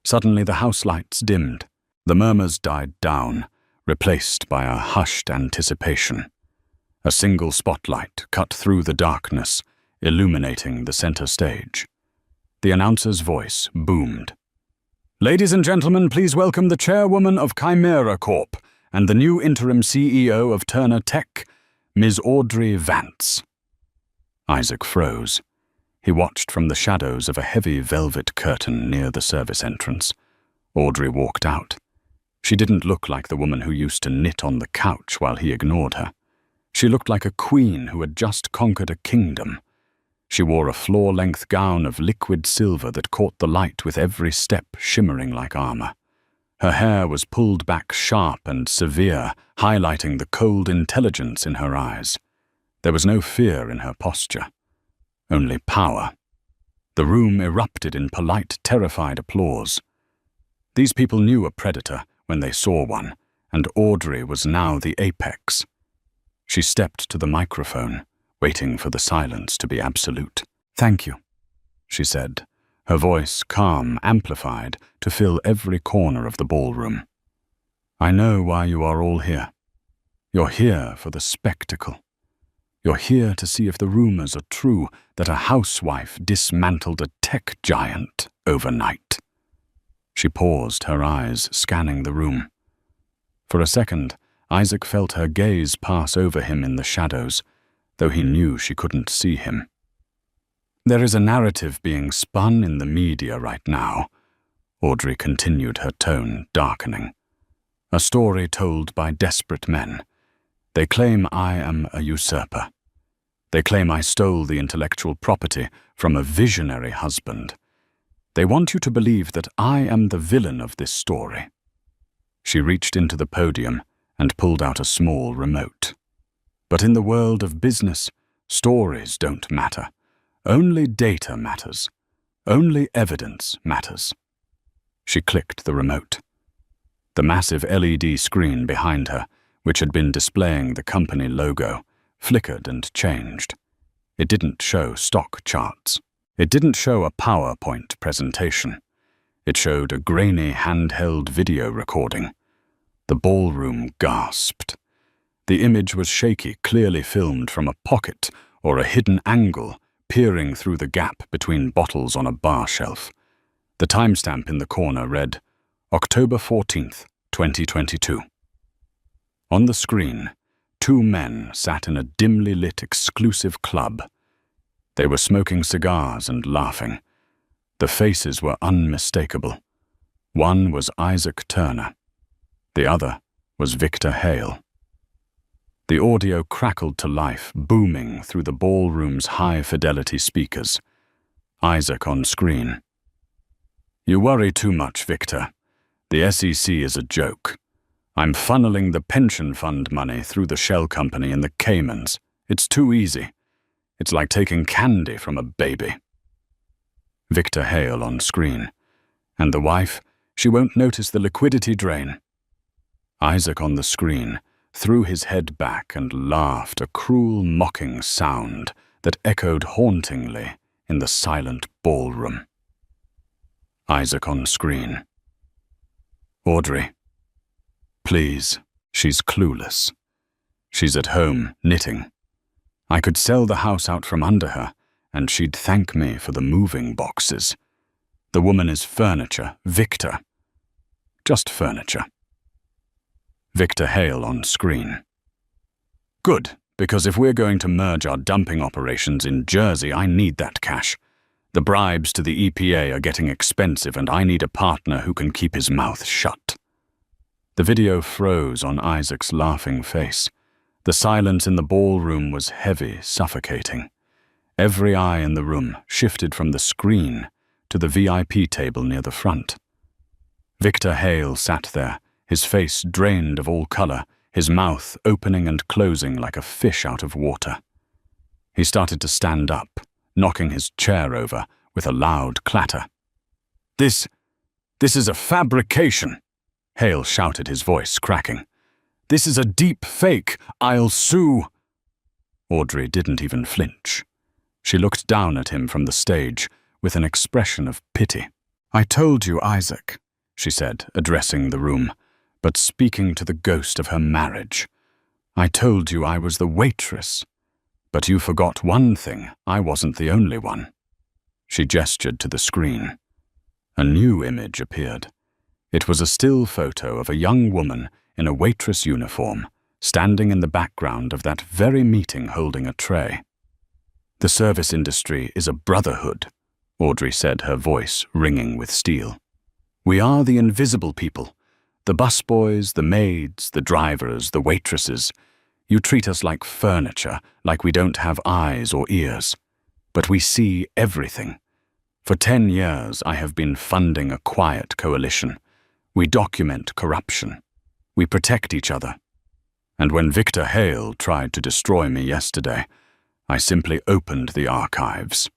Suddenly the house lights dimmed. The murmurs died down, replaced by a hushed anticipation. A single spotlight cut through the darkness, illuminating the center stage. The announcer's voice boomed. "Ladies and gentlemen, please welcome the chairwoman of Chimera Corp. And the new interim CEO of Turner Tech, Ms. Audrey Vance." Isaac froze. He watched from the shadows of a heavy velvet curtain near the service entrance. Audrey walked out. She didn't look like the woman who used to knit on the couch while he ignored her. She looked like a queen who had just conquered a kingdom. She wore a floor-length gown of liquid silver that caught the light with every step, shimmering like armor. Her hair was pulled back sharp and severe, highlighting the cold intelligence in her eyes. There was no fear in her posture, only power. The room erupted in polite, terrified applause. These people knew a predator when they saw one, and Audrey was now the apex. She stepped to the microphone, waiting for the silence to be absolute. "Thank you," she said, her voice calm, amplified to fill every corner of the ballroom. "I know why you are all here. You're here for the spectacle. You're here to see if the rumors are true that a housewife dismantled a tech giant overnight." She paused, her eyes scanning the room. For a second, Isaac felt her gaze pass over him in the shadows, though he knew she couldn't see him. "There is a narrative being spun in the media right now," Audrey continued, her tone darkening. "A story told by desperate men. They claim I am a usurper. They claim I stole the intellectual property from a visionary husband. They want you to believe that I am the villain of this story." She reached into the podium and pulled out a small remote. "But in the world of business, stories don't matter. Only data matters. Only evidence matters." She clicked the remote. The massive LED screen behind her, which had been displaying the company logo, flickered and changed. It didn't show stock charts. It didn't show a PowerPoint presentation. It showed a grainy handheld video recording. The ballroom gasped. The image was shaky, clearly filmed from a pocket or a hidden angle, peering through the gap between bottles on a bar shelf. The timestamp in the corner read, October 14th, 2022. On the screen, two men sat in a dimly lit exclusive club. They were smoking cigars and laughing. The faces were unmistakable. One was Isaac Turner. The other was Victor Hale. The audio crackled to life, booming through the ballroom's high-fidelity speakers. Isaac on screen. "You worry too much, Victor. The SEC is a joke. I'm funneling the pension fund money through the shell company in the Caymans. It's too easy. It's like taking candy from a baby." Victor Hale on screen. "And the wife, she won't notice the liquidity drain." Isaac on the screen threw his head back and laughed, a cruel, mocking sound that echoed hauntingly in the silent ballroom. Isaac on screen. "Audrey, please, she's clueless. She's at home, knitting. I could sell the house out from under her, and she'd thank me for the moving boxes. The woman is furniture, Victor. Just furniture." Victor Hale on screen. "Good, because if we're going to merge our dumping operations in Jersey, I need that cash. The bribes to the EPA are getting expensive, and I need a partner who can keep his mouth shut." The video froze on Isaac's laughing face. The silence in the ballroom was heavy, suffocating. Every eye in the room shifted from the screen to the VIP table near the front. Victor Hale sat there, his face drained of all color, his mouth opening and closing like a fish out of water. He started to stand up, knocking his chair over with a loud clatter. This is a fabrication," Hale shouted, his voice cracking. "This is a deep fake. I'll sue." Audrey didn't even flinch. She looked down at him from the stage with an expression of pity. "I told you, Isaac," she said, addressing the room, but speaking to the ghost of her marriage. "I told you I was the waitress. But you forgot one thing, I wasn't the only one." She gestured to the screen. A new image appeared. It was a still photo of a young woman in a waitress uniform, standing in the background of that very meeting holding a tray. "The service industry is a brotherhood," Audrey said, her voice ringing with steel. "We are the invisible people. The busboys, the maids, the drivers, the waitresses. You treat us like furniture, like we don't have eyes or ears. But we see everything. For 10 years, I have been funding a quiet coalition. We document corruption. We protect each other. And when Victor Hale tried to destroy me yesterday, I simply opened the archives."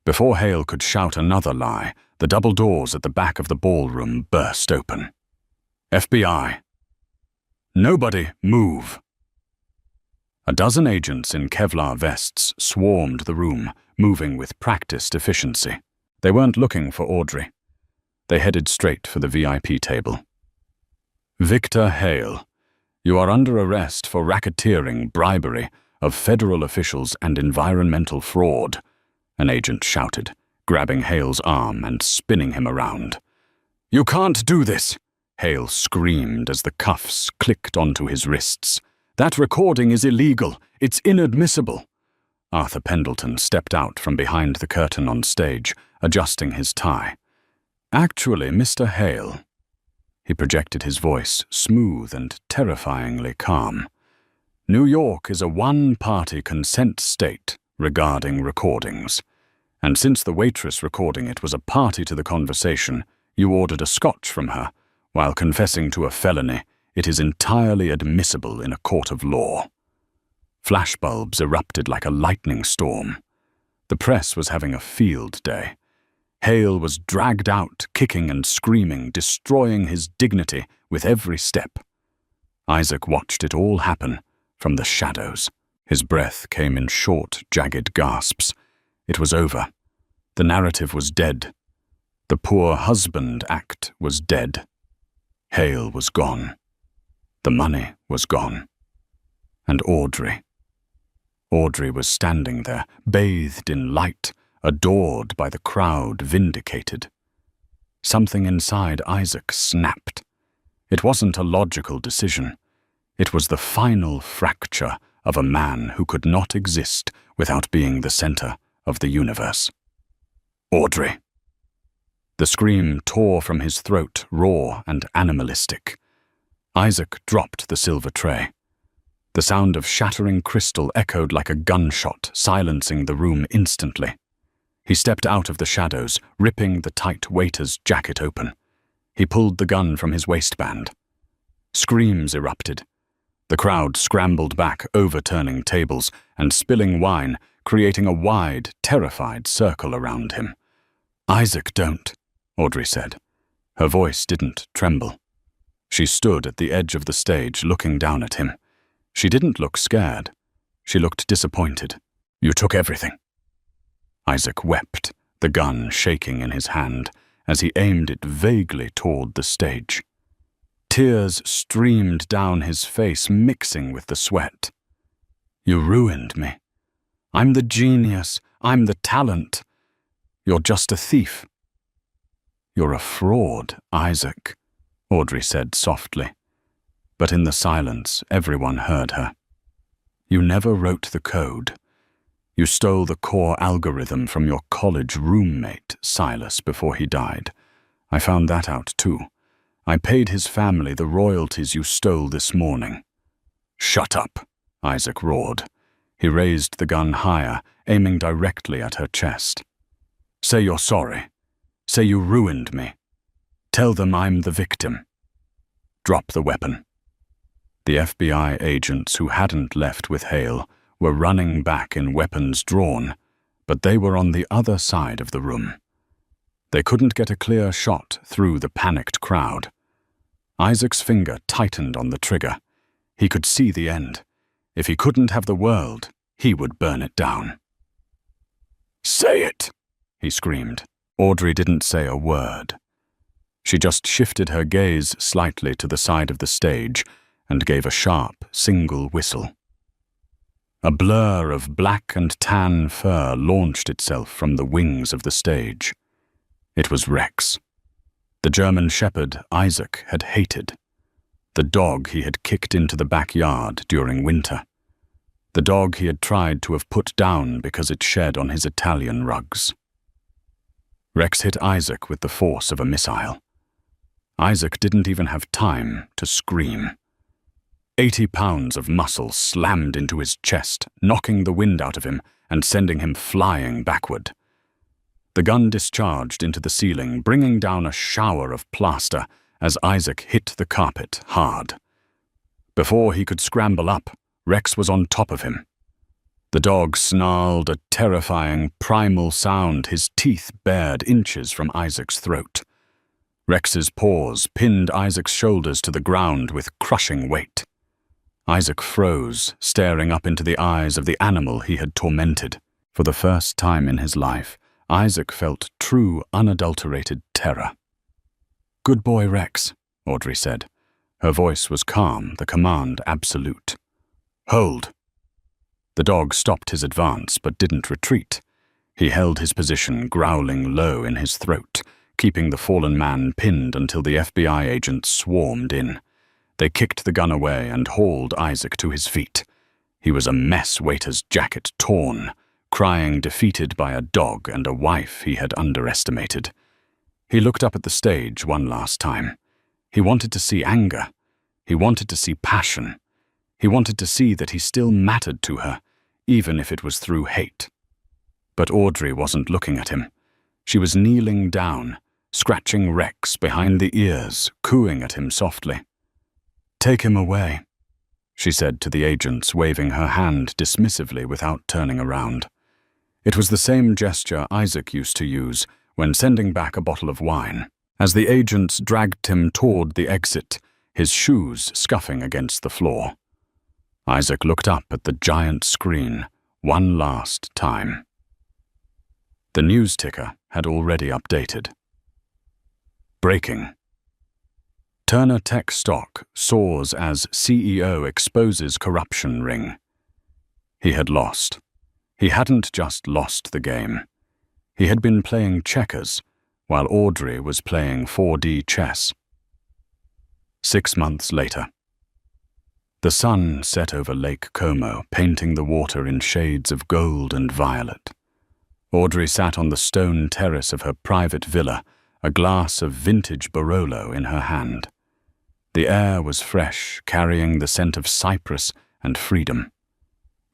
Before Hale could shout another lie, the double doors at the back of the ballroom burst open. "FBI. Nobody move." A dozen agents in Kevlar vests swarmed the room, moving with practiced efficiency. They weren't looking for Audrey. They headed straight for the VIP table. "Victor Hale, you are under arrest for racketeering, bribery of federal officials and environmental fraud," an agent shouted, grabbing Hale's arm and spinning him around. "You can't do this," Hale screamed as the cuffs clicked onto his wrists. "That recording is illegal. It's inadmissible." Arthur Pendleton stepped out from behind the curtain on stage, adjusting his tie. "Actually, Mr. Hale," he projected his voice, smooth and terrifyingly calm, "New York is a one-party consent state regarding recordings. And since the waitress recording it was a party to the conversation, you ordered a scotch from her. While confessing to a felony, it is entirely admissible in a court of law." Flashbulbs erupted like a lightning storm. The press was having a field day. Hale was dragged out, kicking and screaming, destroying his dignity with every step. Isaac watched it all happen from the shadows. His breath came in short, jagged gasps. It was over. The narrative was dead. The poor husband act was dead. Hale was gone. The money was gone. And Audrey. Audrey was standing there, bathed in light, adored by the crowd, vindicated. Something inside Isaac snapped. It wasn't a logical decision. It was the final fracture of a man who could not exist without being the center of the universe. Audrey. The scream tore from his throat, raw and animalistic. Isaac dropped the silver tray. The sound of shattering crystal echoed like a gunshot, silencing the room instantly. He stepped out of the shadows, ripping the tight waiter's jacket open. He pulled the gun from his waistband. Screams erupted. The crowd scrambled back, overturning tables and spilling wine, creating a wide, terrified circle around him. "Isaac, don't," Audrey said. Her voice didn't tremble. She stood at the edge of the stage, looking down at him. She didn't look scared. She looked disappointed. "You took everything." Isaac wept, the gun shaking in his hand, as he aimed it vaguely toward the stage. Tears streamed down his face, mixing with the sweat. "You ruined me. I'm the genius. I'm the talent. You're just a thief." "You're a fraud, Isaac," Audrey said softly. But in the silence, everyone heard her. "You never wrote the code. You stole the core algorithm from your college roommate, Silas, before he died. I found that out too. I paid his family the royalties you stole this morning." "Shut up," Isaac roared. He raised the gun higher, aiming directly at her chest. "Say you're sorry. Say you ruined me. Tell them I'm the victim. Drop the weapon." The FBI agents who hadn't left with Hale were running back in weapons drawn, but they were on the other side of the room. They couldn't get a clear shot through the panicked crowd. Isaac's finger tightened on the trigger. He could see the end. If he couldn't have the world, he would burn it down. "Say it," he screamed. Audrey didn't say a word. She just shifted her gaze slightly to the side of the stage and gave a sharp, single whistle. A blur of black and tan fur launched itself from the wings of the stage. It was Rex, the German shepherd Isaac had hated, the dog he had kicked into the backyard during winter, the dog he had tried to have put down because it shed on his Italian rugs. Rex hit Isaac with the force of a missile. Isaac didn't even have time to scream. 80 pounds of muscle slammed into his chest, knocking the wind out of him and sending him flying backward. The gun discharged into the ceiling, bringing down a shower of plaster as Isaac hit the carpet hard. Before he could scramble up, Rex was on top of him. The dog snarled a terrifying, primal sound, his teeth bared inches from Isaac's throat. Rex's paws pinned Isaac's shoulders to the ground with crushing weight. Isaac froze, staring up into the eyes of the animal he had tormented. For the first time in his life, Isaac felt true, unadulterated terror. "Good boy, Rex," Audrey said. Her voice was calm, the command absolute. "Hold." The dog stopped his advance but didn't retreat. He held his position, growling low in his throat, keeping the fallen man pinned until the FBI agents swarmed in. They kicked the gun away and hauled Isaac to his feet. He was a mess, waiter's jacket torn, crying defeated by a dog and a wife he had underestimated. He looked up at the stage one last time. He wanted to see anger. He wanted to see passion. He wanted to see that he still mattered to her, even if it was through hate. But Audrey wasn't looking at him. She was kneeling down, scratching Rex behind the ears, cooing at him softly. "Take him away," she said to the agents, waving her hand dismissively without turning around. It was the same gesture Isaac used to use when sending back a bottle of wine. As the agents dragged him toward the exit, his shoes scuffing against the floor. Isaac looked up at the giant screen one last time. The news ticker had already updated. Breaking. Turner Tech stock soars as CEO exposes corruption ring. He had lost. He hadn't just lost the game. He had been playing checkers, while Audrey was playing 4D chess. 6 months later. The sun set over Lake Como, painting the water in shades of gold and violet. Audrey sat on the stone terrace of her private villa, a glass of vintage Barolo in her hand. The air was fresh, carrying the scent of cypress and freedom.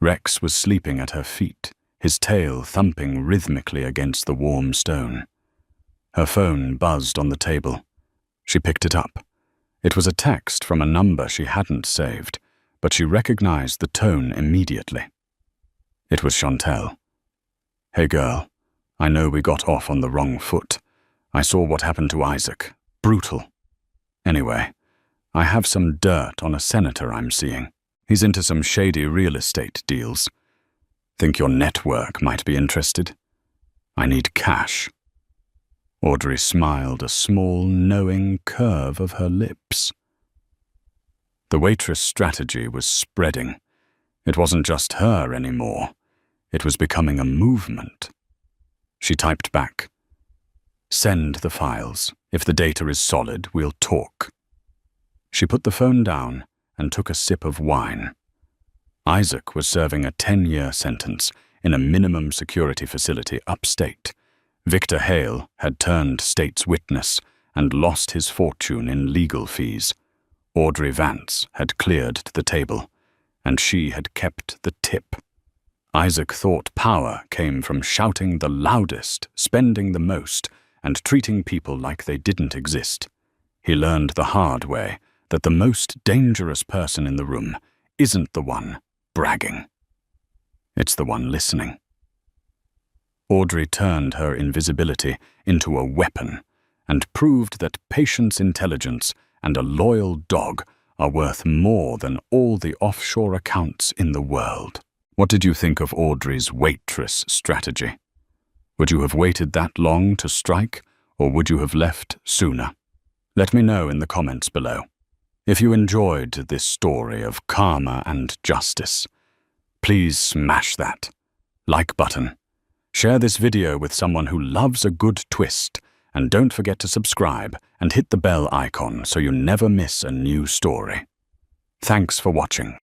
Rex was sleeping at her feet, his tail thumping rhythmically against the warm stone. Her phone buzzed on the table. She picked it up. It was a text from a number she hadn't saved, but she recognized the tone immediately. It was Chantel. "Hey girl, I know we got off on the wrong foot. I saw what happened to Isaac. Brutal. Anyway, I have some dirt on a senator I'm seeing. He's into some shady real estate deals. Think your network might be interested? I need cash." Audrey smiled, a small, knowing curve of her lips. The waitress strategy was spreading. It wasn't just her anymore. It was becoming a movement. She typed back, "Send the files. If the data is solid, we'll talk." She put the phone down and took a sip of wine. Isaac was serving a 10-year sentence in a minimum security facility upstate. Victor Hale had turned state's witness and lost his fortune in legal fees. Audrey Vance had cleared the table, and she had kept the tip. Isaac thought power came from shouting the loudest, spending the most, and treating people like they didn't exist. He learned the hard way that the most dangerous person in the room isn't the one bragging. It's the one listening. Audrey turned her invisibility into a weapon and proved that patience, intelligence, and a loyal dog are worth more than all the offshore accounts in the world. What did you think of Audrey's waitress strategy? Would you have waited that long to strike, or would you have left sooner? Let me know in the comments below. If you enjoyed this story of karma and justice, please smash that like button. Share this video with someone who loves a good twist, and don't forget to subscribe and hit the bell icon so you never miss a new story. Thanks for watching.